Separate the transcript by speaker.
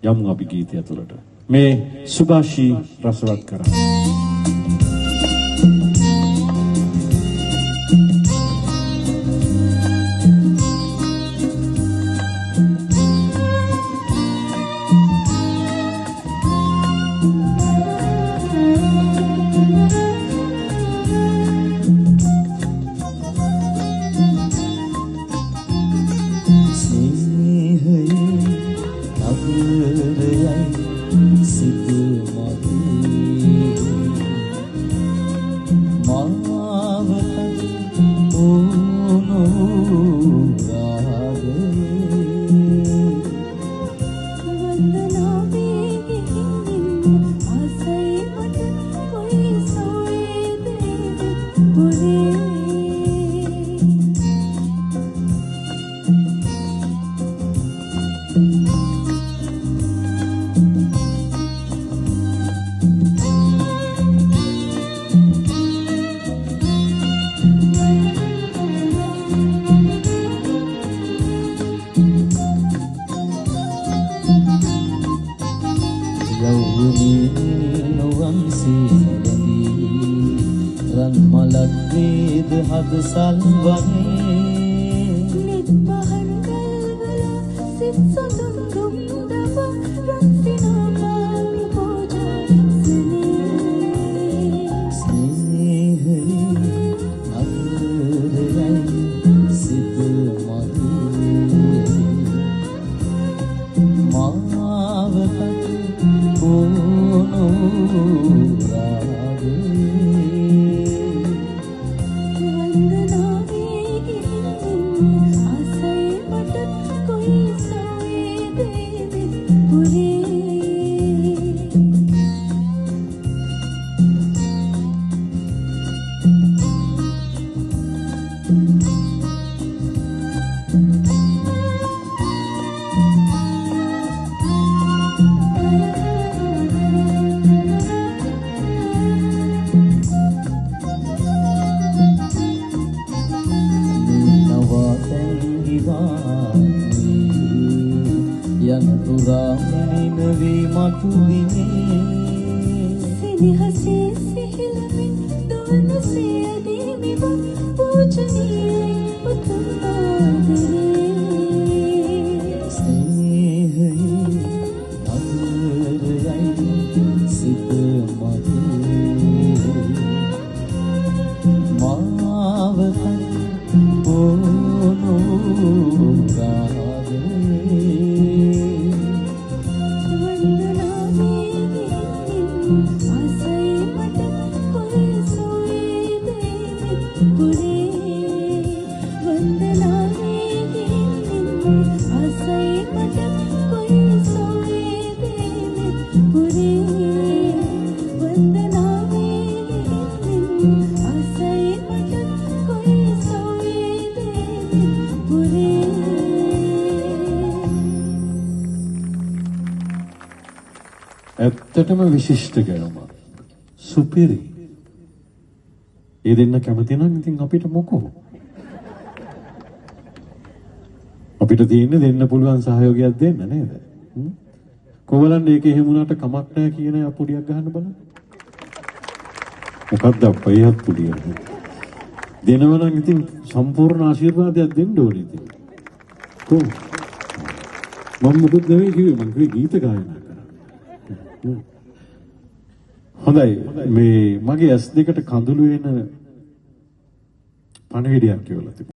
Speaker 1: යමු අපි ගීතය තුළට. මේ සුභාෂී රසවත් කරා. ඇත්තටම විශිෂ්ට ගැයුමක්. සුපිරි. ඒ දෙන්න කැමති නම් ඉතින් අපිට මොකෝ. අපිට තියෙන්නේ දෙන්න පුළුවන් සහයෝගයක් දෙන්න නේද? කොවලන් ඒක එහෙම වුණාට කමක් නැහැ කියන අපුඩියක් ගහන්න බලන්න. මොකද්ද අපේත් පුඩිය. දෙනවා නම් ඉතින් සම්පූර්ණ ආශිර්වාදයක් දෙන්න ඕනේ ඉතින්. කොහොමද? මම මොකද නෙවෙයි කිව්වේ මම කිව්වේ ගීත ගායනා. හොඳයි මේ මගේ S2කට කඳුළු වෙන පණිවිඩයක් කියවලා තිබුණා.